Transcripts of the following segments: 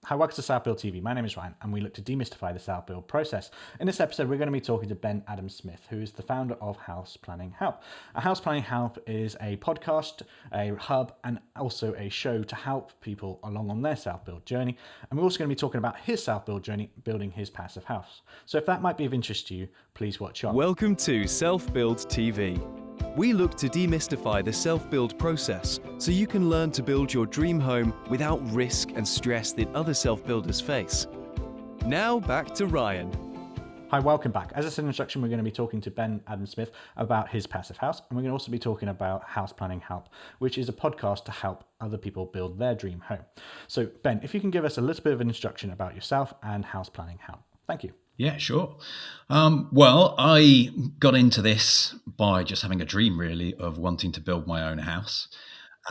Hi, welcome to South Build TV. My name is Ryan, and we look to demystify the South Build process. In this episode, we're going to be talking to Ben Adam-Smith, who is the founder of House Planning Help. House Planning Help is a podcast, a hub, and also a show to help people along on their South Build journey. And we're also going to be talking about his South Build journey, building his passive house. So if that might be of interest to you, please watch on. Welcome to Self Build TV. We look to demystify the self-build process so you can learn to build your dream home without risk and stress that other self-builders face. Now back to Ryan. Hi, welcome back. As I said in the introduction, we're going to be talking to Ben Adam-Smith about his passive house, and we're going to also be talking about House Planning Help, which is a podcast to help other people build their dream home. So Ben, if you can give us a little bit of an introduction about yourself and House Planning Help. Thank you. Yeah, sure. Well, I got into this by just having a dream, really, of wanting to build my own house.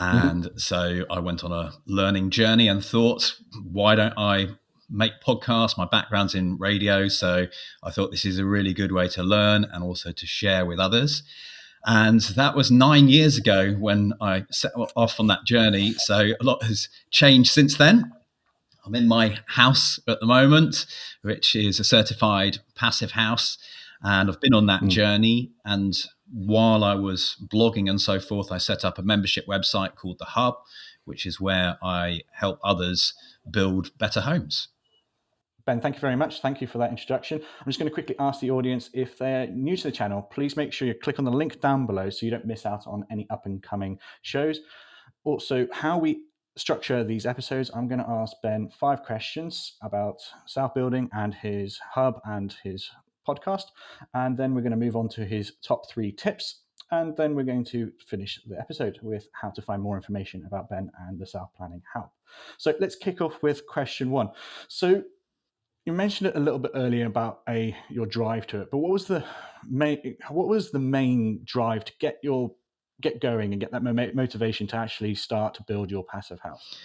And so I went on a learning journey and thought, why don't I make podcasts? My background's in radio, so I thought this is a really good way to learn and also to share with others. And that was 9 years ago when I set off on that journey. So a lot has changed since then. I'm in my house at the moment, which is a certified passive house. And I've been on that journey. And while I was blogging and so forth, I set up a membership website called The Hub, which is where I help others build better homes. Ben, thank you very much. Thank you for that introduction. I'm just going to quickly ask the audience, if they're new to the channel, please make sure you click on the link down below so you don't miss out on any up and coming shows. Also, how we structure these episodes, I'm going to ask Ben 5 questions about South Building and his hub and his podcast. And then we're going to move on to his top 3 tips. And then we're going to finish the episode with how to find more information about Ben and the South Planning Help. So let's kick off with question 1. So you mentioned it a little bit earlier about your drive to it, but what was the main drive to get going and get that motivation to actually start to build your passive house?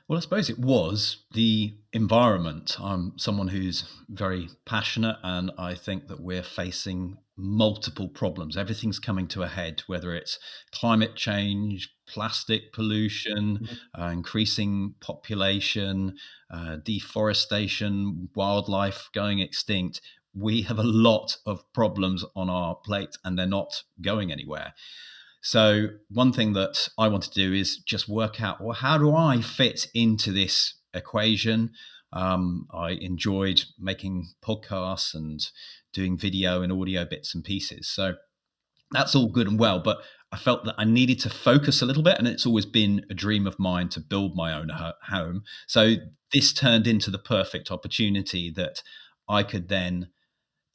Well, I suppose it was the environment. I'm someone who's very passionate, and I think that we're facing multiple problems. Everything's coming to a head, whether it's climate change, plastic pollution, increasing population, deforestation, wildlife going extinct. We have a lot of problems on our plate, and they're not going anywhere. So one thing that I want to do is just work out, well, how do I fit into this equation? I enjoyed making podcasts and doing video and audio bits and pieces. So that's all good and well, but I felt that I needed to focus a little bit, and it's always been a dream of mine to build my own home. So this turned into the perfect opportunity that I could then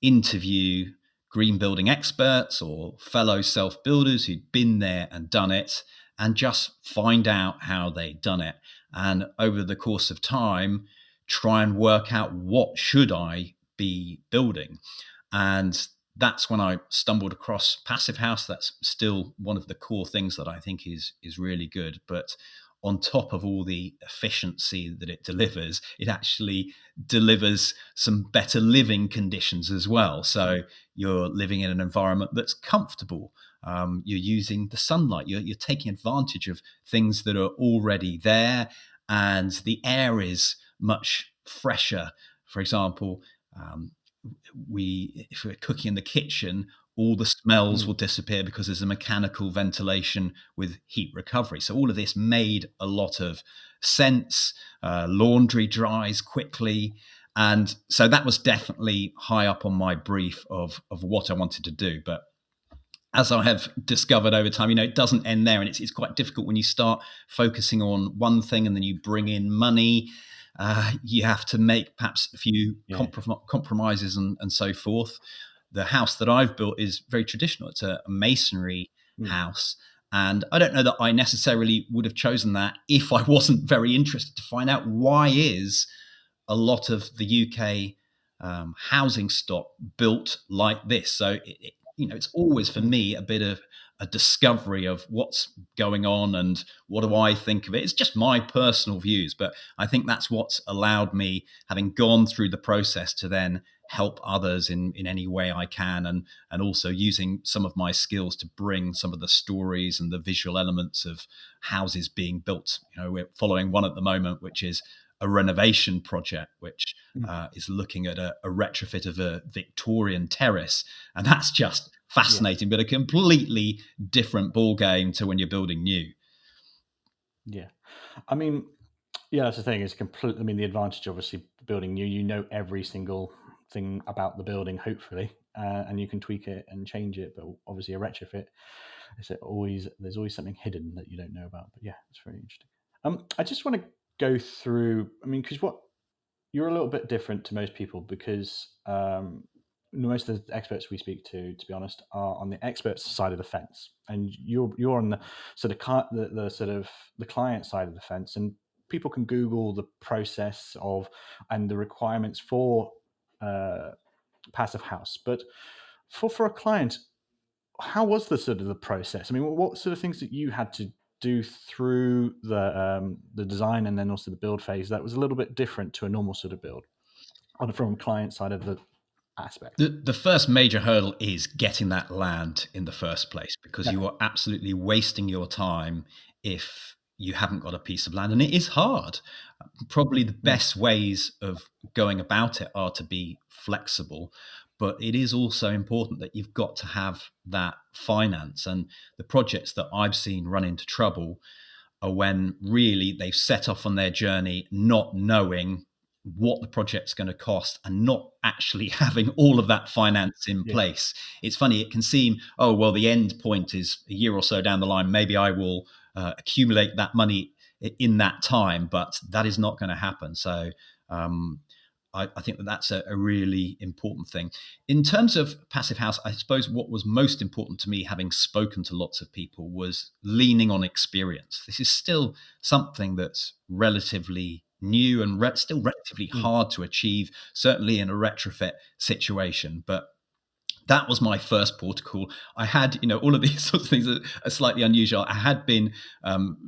interview green building experts or fellow self-builders who'd been there and done it, and just find out how they'd done it. And over the course of time, try and work out, what should I be building? And that's when I stumbled across Passive House. That's still one of the core things that I think is really good. But on top of all the efficiency that it delivers, it actually delivers some better living conditions as well. So you're living in an environment that's comfortable. You're using the sunlight. You're taking advantage of things that are already there, and the air is much fresher. For example, if we're cooking in the kitchen, all the smells will disappear because there's a mechanical ventilation with heat recovery. So all of this made a lot of sense. Laundry dries quickly. And so that was definitely high up on my brief of what I wanted to do. But as I have discovered over time, it doesn't end there. And it's quite difficult when you start focusing on one thing and then you bring in money. You have to make perhaps a few compromises and so forth. The house that I've built is very traditional. It's a masonry house. And I don't know that I necessarily would have chosen that if I wasn't very interested to find out, why is a lot of the UK housing stock built like this? So, it's always for me a bit of a discovery of what's going on and what do I think of it. It's just my personal views, but I think that's what's allowed me, having gone through the process, to then help others in any way I can, and also using some of my skills to bring some of the stories and the visual elements of houses being built. We're following one at the moment, which is a renovation project, which Mm. is looking at a retrofit of a Victorian terrace. And that's just Yeah. fascinating, but a completely different ball game to when you're building new. Yeah. I mean, yeah, that's the thing. It's complete. I mean, the advantage, obviously, building new, you know every single thing about the building, hopefully, and you can tweak it and change it. But obviously, a retrofit, there's always something hidden that you don't know about. But yeah, it's very interesting. I just want to go through. I mean, because what you're a little bit different to most people because most of the experts we speak to be honest, are on the expert side of the fence, and you're on the sort of the sort of the client side of the fence. And people can Google the process of and the requirements for uh, passive house, but for a client, how was the sort of the process? I mean, what sort of things that you had to do through the design and then also the build phase that was a little bit different to a normal sort of build? On from client side of the aspect. The first major hurdle is getting that land in the first place, because you Okay. are absolutely wasting your time if you haven't got a piece of land, and it is hard. Probably the Mm. best ways of going about it are to be flexible, but it is also important that you've got to have that finance. And the projects that I've seen run into trouble are when really they've set off on their journey not knowing what the project's going to cost and not actually having all of that finance in Yeah. place. It's funny, it can seem, oh, well, the end point is a year or so down the line. Maybe I will accumulate that money in that time, but that is not going to happen. So um, I think that that's a really important thing. In terms of Passive House, I suppose what was most important to me, having spoken to lots of people, was leaning on experience. This is still something that's relatively new and still relatively Mm. hard to achieve, certainly in a retrofit situation. But that was my first port of call. I had, all of these sorts of things that are slightly unusual. I had been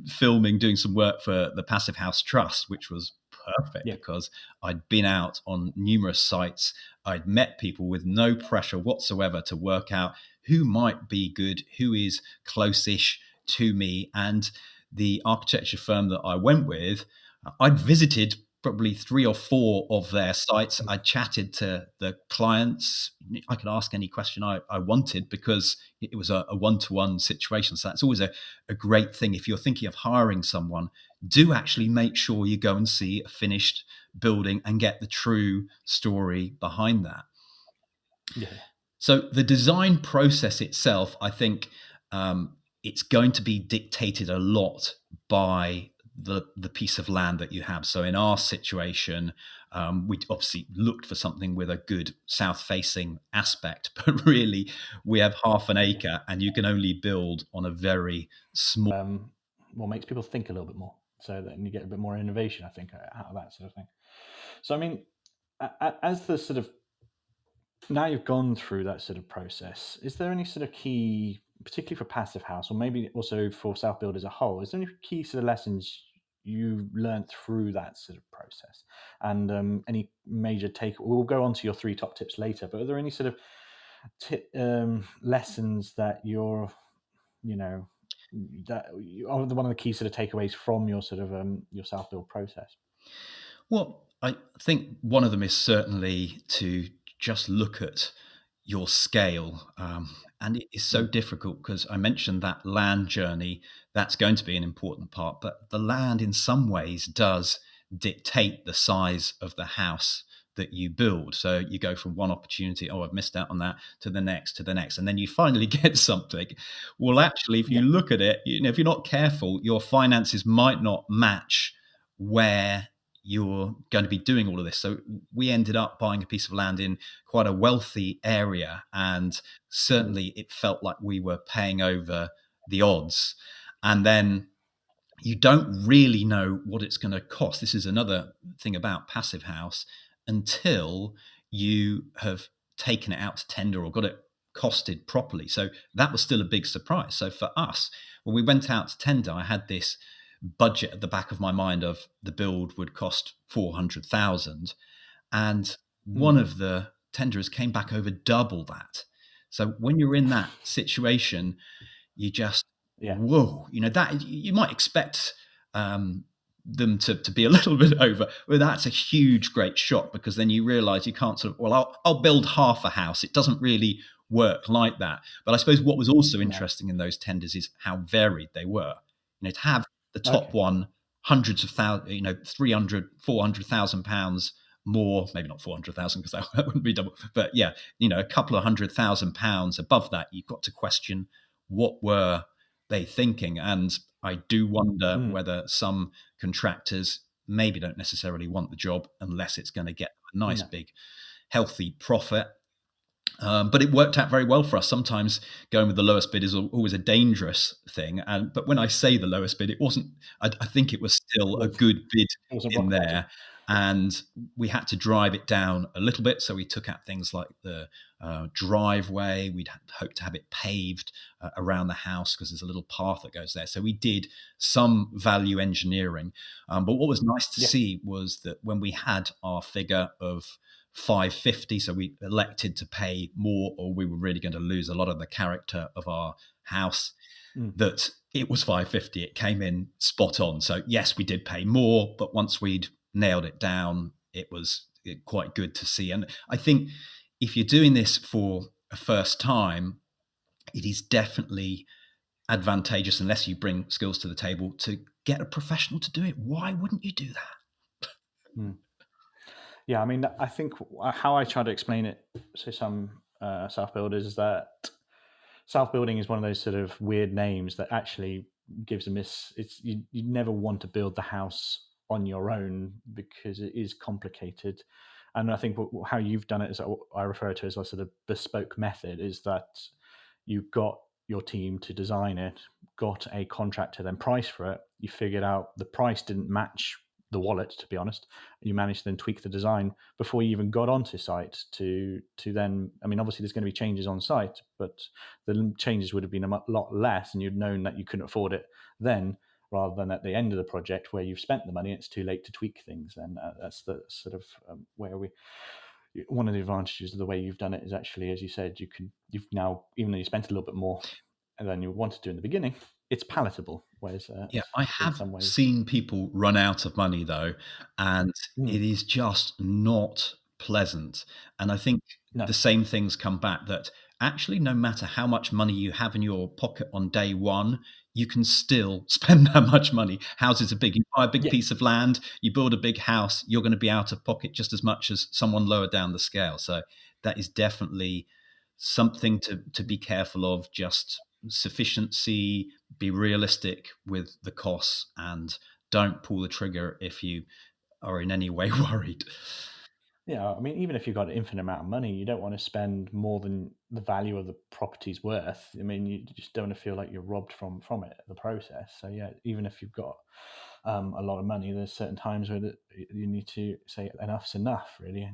filming, doing some work for the Passive House Trust, which was perfect Yeah. because I'd been out on numerous sites. I'd met people with no pressure whatsoever to work out who might be good, who is close-ish to me. And the architecture firm that I went with, I'd visited probably 3 or 4 of their sites. Mm. I chatted to the clients. I could ask any question I wanted because it was a one-to-one situation. So that's always a great thing. If you're thinking of hiring someone, do actually make sure you go and see a finished building and get the true story behind that. Yeah. So the design process itself, I think, it's going to be dictated a lot by the piece of land that you have. So in our situation, we obviously looked for something with a good south-facing aspect, but really we have half an Yeah. acre, and you can only build on a very small. What makes people think a little bit more, so that you get a bit more innovation, I think, out of that sort of thing. So, I mean, as the sort of now you've gone through that sort of process, is there any sort of key, particularly for Passive House, or maybe also for Self Build as a whole, is there any key sort of lessons you learned through that sort of process, and any major take? We'll go on to your 3 top tips later, but are there any sort of lessons that you know are one of the key sort of takeaways from your sort of your self build process? Well, I think one of them is certainly to just look at your scale. And it is so Mm. difficult because I mentioned that land journey. That's going to be an important part. But the land, in some ways, does dictate the size of the house that you build. So you go from one opportunity, oh, I've missed out on that, to the next, to the next. And then you finally get something. Well, actually, if you Yeah. look at it, if you're not careful, your finances might not match where you're going to be doing all of this. So we ended up buying a piece of land in quite a wealthy area, and Mm. certainly it felt like we were paying over the odds. And then you don't really know what it's going to cost. This is another thing about Passive House until you have taken it out to tender or got it costed properly. So that was still a big surprise. So for us, when we went out to tender, I had this budget at the back of my mind of the build would cost 400,000, and one Mm. of the tenderers came back over double that. So when you're in that situation, you just, Yeah. whoa, that you might expect them to be a little bit over, well, that's a huge, great shock, because then you realize you can't sort of, well, I'll build half a house. It doesn't really work like that. But I suppose what was also No. interesting in those tenders is how varied they were. To have the top Okay. one, hundreds of thousands, 300, 400,000 pounds more, maybe not 400,000 because that wouldn't be double, but yeah, a couple of £100,000 above that, you've got to question, what were they thinking? And I do wonder Mm. whether some contractors maybe don't necessarily want the job unless it's going to get a nice No. big healthy profit. But it worked out very well for us. Sometimes going with the lowest bid is always a dangerous thing. But when I say the lowest bid, it wasn't. I think it was still a Was good bid It wasn't in rock bottom. there, and we had to drive it down a little bit. So we took out things like the driveway. We'd hoped to have it paved around the house because there's a little path that goes there. So we did some value engineering. But what was nice to Yeah. see was that when we had our figure of 550, so we elected to pay more, or we were really going to lose a lot of the character of our house, Mm. that it was 550. It came in spot on. So yes, we did pay more, but once we'd nailed it down, it was quite good to see. And I think if you're doing this for a first time, it is definitely advantageous, unless you bring skills to the table, to get a professional to do it. Why wouldn't you do that? Mm. Yeah, I mean, I think how I try to explain it to some self builders is that self building is one of those sort of weird names that actually gives a miss. It's you never want to build the house on your own because it is complicated. And I think how you've done it is what I refer to as a sort of bespoke method, is that you got your team to design it, got a contractor, then price for it. You figured out the price didn't match the wallet, to be honest. You managed to then tweak the design before you even got onto site to then, I mean, obviously there's going to be changes on site, but the changes would have been a lot less, and you'd known that you couldn't afford it then, rather than at the end of the project where you've spent the money, it's too late to tweak things. And that's the sort of where we one of the advantages of the way you've done it is actually, as you said, you've now, even though you spent a little bit more than you wanted to in the beginning, it's palatable. Whereas Yeah, I in have some ways, seen people run out of money though, and mm, it is just not pleasant. And I think no, the same things come back, that actually, no matter how much money you have in your pocket on day one, you can still spend that much money. Houses are big. You buy a big yeah, piece of land, you build a big house, you're going to be out of pocket just as much as someone lower down the scale. So that is definitely something to be careful of. Just sufficiency, be realistic with the costs, and don't pull the trigger if you are in any way worried. yeah. I mean, even if you've got an infinite amount of money, you don't want to spend more than the value of the property's worth. I mean, you just don't want to feel like you're robbed from it, the process. So yeah, even if you've got a lot of money, there's certain times where you need to say enough's enough, really,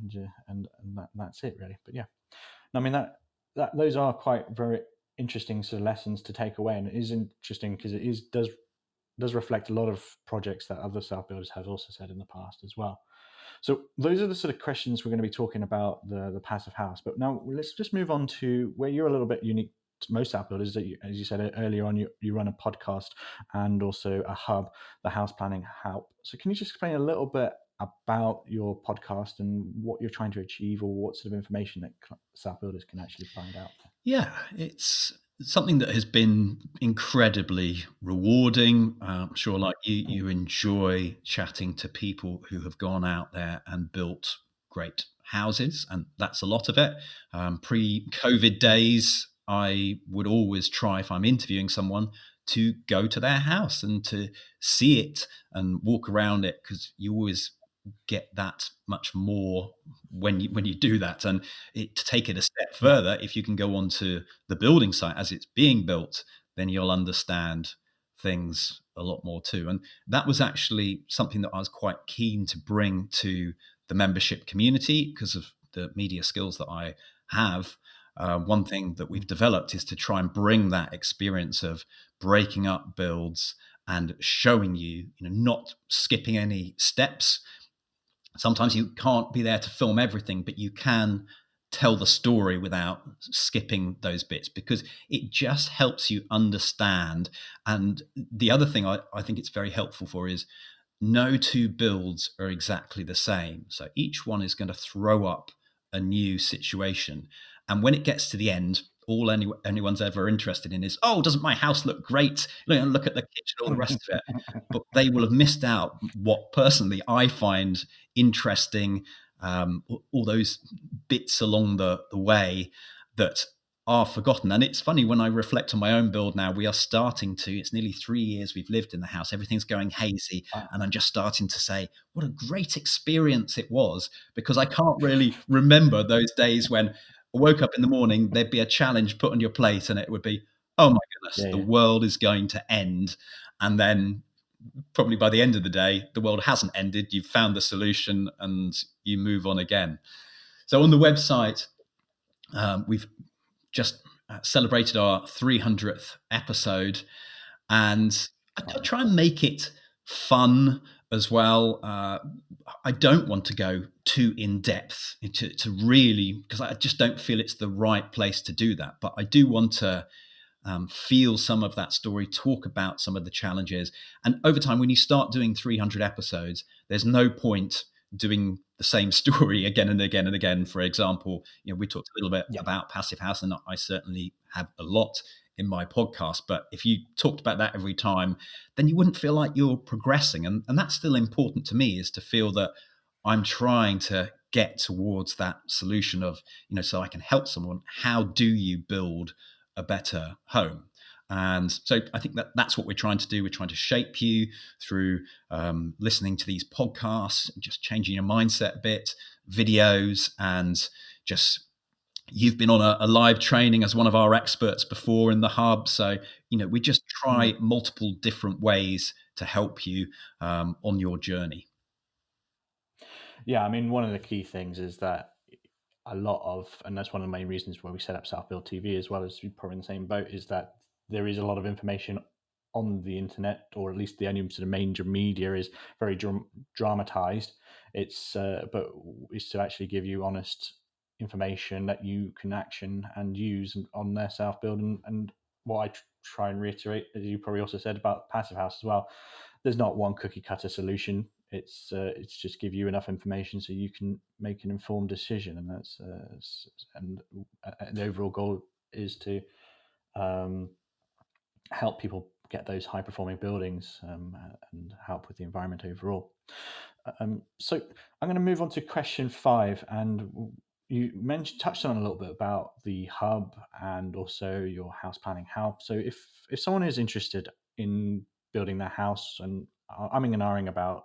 and that's it, really. But yeah, I mean that those are quite very interesting sort of lessons to take away, and it is interesting because it is does reflect a lot of projects that other self builders have also said in the past as well. So those are the sort of questions we're going to be talking about the passive house. But now let's just move on to where you're a little bit unique to most app builders. That you, as you said earlier on, you run a podcast and also a hub, the House Planning Help. So can you just explain a little bit about your podcast and what you're trying to achieve, or what sort of information that self builders can actually find out? Yeah, it's something that has been incredibly rewarding. I'm sure, like Mm, you enjoy chatting to people who have gone out there and built great houses, and that's a lot of it. Pre-COVID mm, days, I would always try, if I'm interviewing someone, to go to their house and to see it and walk around it, because you always get that much more when you do that. And to take it a step yeah, further, if you can go onto the building site as it's being built, then you'll understand things a lot more too. And that was actually something that I was quite keen to bring to the membership community because of the media skills that I have. One thing that we've mm, developed is to try and bring that experience of breaking up builds and showing you, not skipping any steps. Sometimes you can't be there to film everything, but you can tell the story without skipping those bits, because it just helps you understand. And the other thing I think it's very helpful for is no two builds are exactly the same. So each one is going to throw up a new situation. And when it gets to the end, all anyone's ever interested in is, oh, doesn't my house look great? Look at the kitchen, all the rest of it. But they will have missed out what personally I find interesting, all those bits along the way that are forgotten. And it's funny when I reflect on my own build now, we are starting to, it's nearly 3 years we've lived in the house, everything's going hazy. And I'm just starting to say, what a great experience it was, because I can't really remember those days when I woke up in the morning, there'd be a challenge put on your plate and it would be, oh my goodness, Yeah, the yeah. world is going to end. And then probably by the end of the day, the world hasn't ended. You've found the solution and you move on again. So on the website, we've just celebrated our 300th episode, and I try and make it fun as well. I don't want to go too in depth to really, because I just don't feel it's the right place to do that. But I do want to feel some of that story, talk about some of the challenges. And over time, when you start doing 300 episodes, there's no point doing the same story again and again and again. For example, we talked a little bit Yeah. about Passivhaus, and I certainly have a lot in my podcast. But if you talked about that every time, then you wouldn't feel like you're progressing. And that's still important to me, is to feel that I'm trying to get towards that solution of, so I can help someone. How do you build a better home? And so I think that's what we're trying to do. We're trying to shape you through listening to these podcasts, just changing your mindset a bit, videos, and just, you've been on a live training as one of our experts before in the hub. So, we just try Mm. multiple different ways to help you on your journey. Yeah, I mean, one of the key things is that a lot of, and that's one of the main reasons why we set up Self Build TV, as well as you're probably in the same boat, is that there is a lot of information on the internet, or at least the only sort of major media is very dramatized. But is to actually give you honest information that you can action and use on their Self Build. And what I try and reiterate, as you probably also said about Passivhaus as well, there's not one cookie cutter solution. It's just give you enough information so you can make an informed decision, and and the overall goal is to um, help people get those high performing buildings, and help with the environment overall. So I'm going to move on to question 5, and you touched on a little bit about the hub and also your house planning help. So if someone is interested in building their house and umming and ahhing about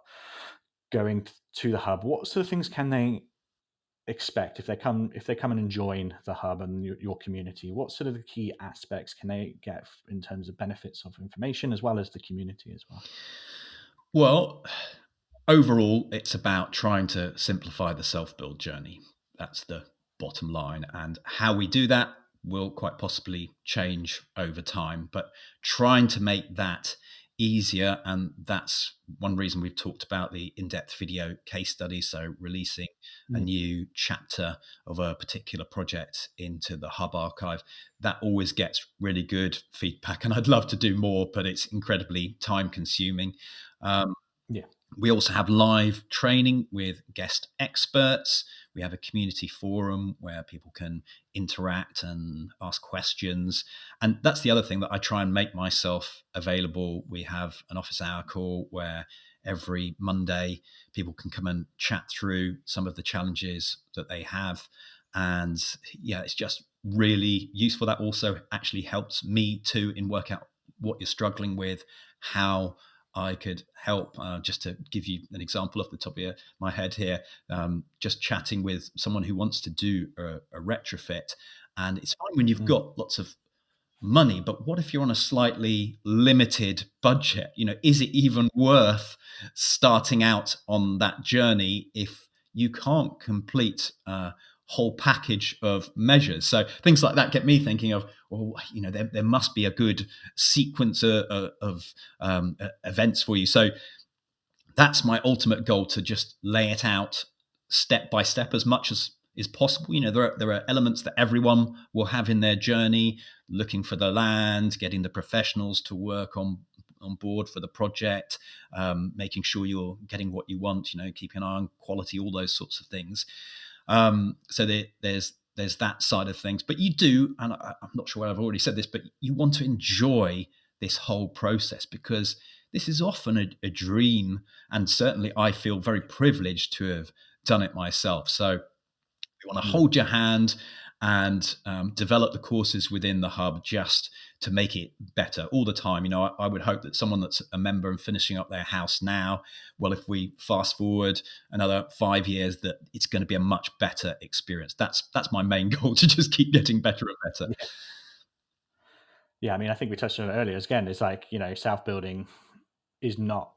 going to the hub, what sort of things can they expect if they come and join the hub and your community? What sort of the key aspects can they get in terms of benefits of information as well as the community as well? Well, overall, it's about trying to simplify the self-build journey. That's the bottom line. And how we do that will quite possibly change over time, but trying to make that easier. And that's one reason we've talked about the in-depth video case study. So releasing a Mm. new chapter of a particular project into the Hub archive, that always gets really good feedback. And I'd love to do more, but it's incredibly time consuming. Um, Yeah. we also have live training with guest experts. We have a community forum where people can interact and ask questions. And that's the other thing that I try and make myself available. We have an office hour call where every Monday people can come and chat through some of the challenges that they have. And yeah, it's just really useful. That also actually helps me too in work out what you're struggling with, how I could help. Just to give you an example off the top of my head here, just chatting with someone who wants to do a retrofit. And it's fine when you've Mm. got lots of money, but what if you're on a slightly limited budget? Is it even worth starting out on that journey if you can't complete a whole package of measures? So things like that get me thinking of, well, there must be a good sequence of events for you. So that's my ultimate goal, to just lay it out step by step as much as is possible. There are elements that everyone will have in their journey: looking for the land, getting the professionals to work on on board for the project, making sure you're getting what you want, keeping an eye on quality, all those sorts of things. So there's that side of things. But you do, and I'm not sure whether I've already said this, but you want to enjoy this whole process, because this is often a dream. And certainly I feel very privileged to have done it myself. So we want to Mm. hold your hand and develop the courses within the hub just to make it better all the time. I would hope that someone that's a member and finishing up their house now, well, if we fast forward another 5 years, that it's going to be a much better experience. That's my main goal, to just keep getting better and better. Yeah. Yeah, I mean, I think we touched on it earlier. Again, it's like, self building is not.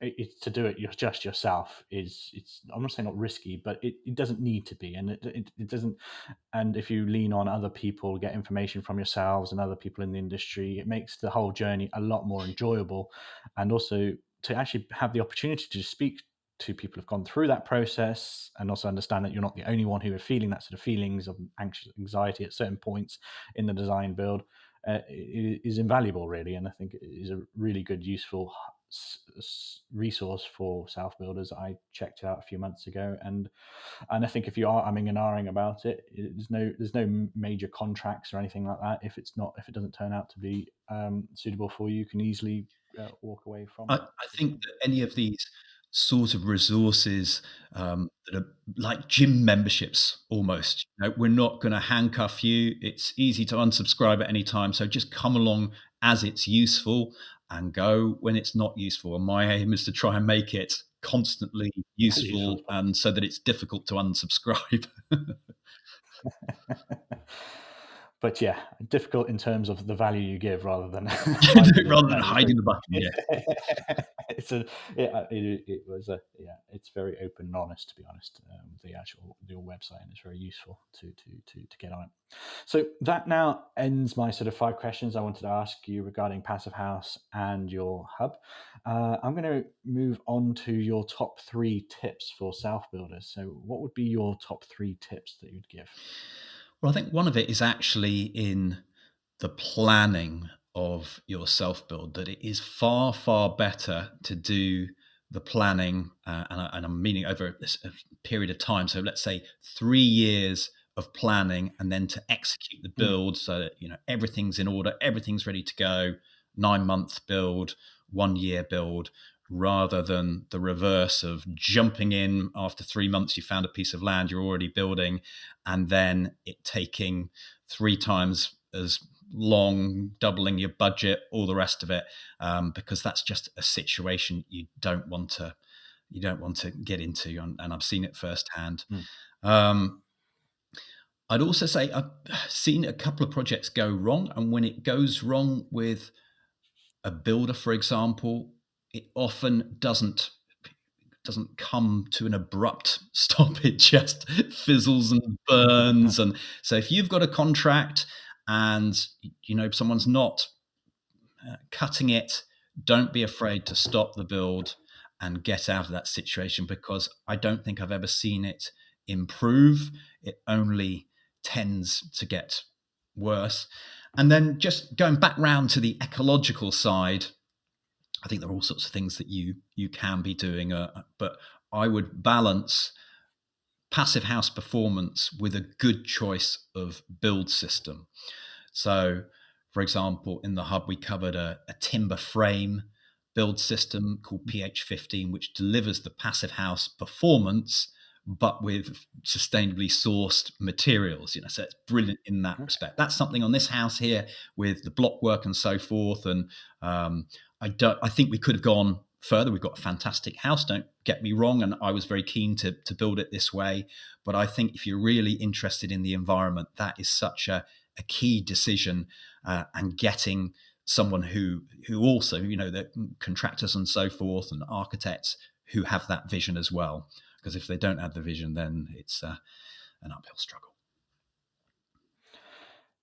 It's to do it just yourself is. It's, I'm not saying not risky, but it doesn't need to be, and it doesn't. And if you lean on other people, get information from yourselves and other people in the industry, it makes the whole journey a lot more enjoyable. And also to actually have the opportunity to speak to people who've gone through that process, and also understand that you're not the only one who are feeling that sort of feelings of anxiety at certain points in the design build, is invaluable, really. And I think it is a really good, useful resource for self builders. I checked it out a few months ago, and I think if you are umming and ahhing about it, there's no major contracts or anything like that. If it doesn't turn out to be suitable for you, you can easily walk away from I think that any of these sort of resources, that are like gym memberships almost, we're not going to handcuff you. It's easy to unsubscribe at any time. So just come along as it's useful and go when it's not useful. And my aim is to try and make it constantly as useful as useful, possible. and so that it's difficult to unsubscribe. But yeah, difficult in terms of the value you give rather than hiding it. Rather than No, it's very. hiding the button. Yes. It's a yeah, it was a yeah. It's very open and honest, to be honest. Your website, and it's very useful to get on it. So that now ends my sort of 5 questions I wanted to ask you regarding Passive House and your hub. I'm going to move on to your top 3 tips for self builders. So what would be your top 3 tips that you'd give? Well, I think one of it is actually in the planning of your self build, that it is far, far better to do the planning, and I'm meaning over a period of time. So let's say 3 years of planning, and then to execute the Mm, build so that everything's in order, everything's ready to go. 9 month build, 1 year build, rather than the reverse of jumping in after 3 months. You found a piece of land you're already building, and then it taking 3 times as long, doubling your budget, all the rest of it, because that's just a situation you don't want to get into, and I've seen it firsthand. mm, Um, I'd also say I've seen a couple of projects go wrong, and when it goes wrong with a builder, for example, it often doesn't come to an abrupt stop. It just fizzles and burns. And so if you've got a contract and someone's not cutting it, don't be afraid to stop the build and get out of that situation, because I don't think I've ever seen it improve. It only tends to get worse. And then just going back round to the ecological side, I think there are all sorts of things that you can be doing, but I would balance passive house performance with a good choice of build system. So, for example, in the hub, we covered a timber frame build system called PH15, which delivers the passive house performance, but with sustainably sourced materials. So it's brilliant in that okay. respect. That's something on this house here with the block work and so forth. And I think we could have gone further. We've got a fantastic house, don't get me wrong, and I was very keen to build it this way. But I think if you're really interested in the environment, that is such a key decision, and getting someone who also, the contractors and so forth and architects who have that vision as well. Because if they don't have the vision, then it's an uphill struggle.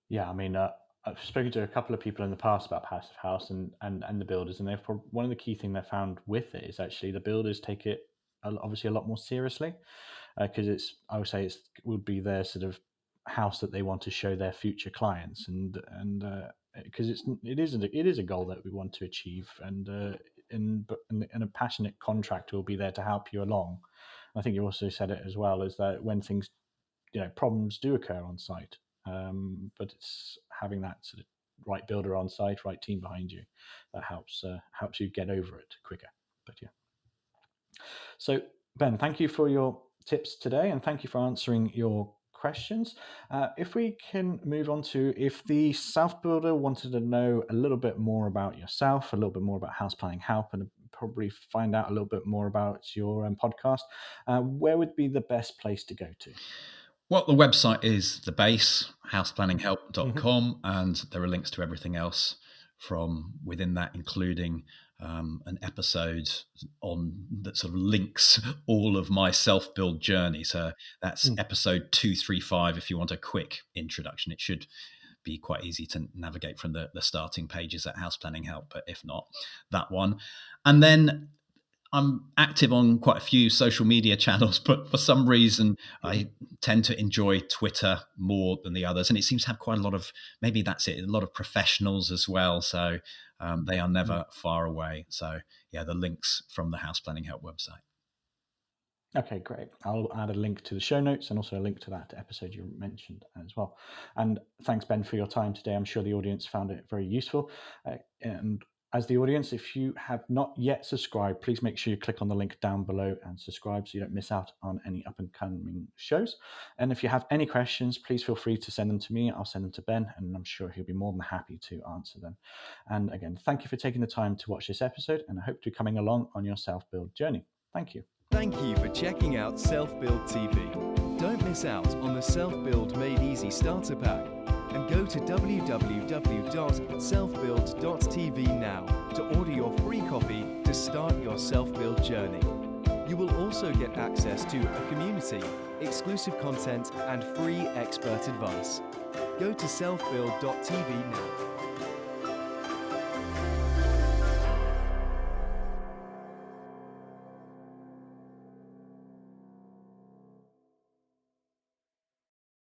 Yeah, I mean, I've spoken to a couple of people in the past about Passive House and the builders, and one of the key thing they found with it is actually the builders take it obviously a lot more seriously, because I would say would be their sort of house that they want to show their future clients, and because it is a goal that we want to achieve, and a passionate contractor will be there to help you along. I think you also said it as well, is that when things, problems do occur on site, but it's having that sort of right builder on site, right team behind you, that helps you get over it quicker. But yeah. So Ben, thank you for your tips today, and thank you for answering your questions. If we can move on to, if the self builder wanted to know a little bit more about yourself, a little bit more about house planning help, and probably find out a little bit more about your podcast, where would be the best place to go to? Well, the website is the base, Hmm. houseplanninghelp.com, and there are links to everything else from within that, including an episode on that sort of links all of my self-build journey. So that's Mm. episode 235 if you want a quick introduction. It should be quite easy to navigate from the starting pages at House Planning Help, but if not, that one. And then I'm active on quite a few social media channels, but for some reason, Yeah. I tend to enjoy Twitter more than the others. And it seems to have quite a lot of, maybe that's it, a lot of professionals as well. So they are Mm. never far away. So yeah, the links from the House Planning Help website. Okay, great. I'll add a link to the show notes and also a link to that episode you mentioned as well. And thanks, Ben, for your time today. I'm sure the audience found it very useful. And as the audience, if you have not yet subscribed, please make sure you click on the link down below and subscribe so you don't miss out on any up and coming shows. And if you have any questions, please feel free to send them to me. I'll send them to Ben, and I'm sure he'll be more than happy to answer them. And again, thank you for taking the time to watch this episode, and I hope you're coming along on your self-build journey. Thank you. Thank you for checking out Self Build TV. Don't miss out on the Self Build Made Easy Starter Pack, and go to www.selfbuild.tv now to order your free copy to start your self-build journey. You will also get access to a community, exclusive content, and free expert advice. Go to selfbuild.tv now.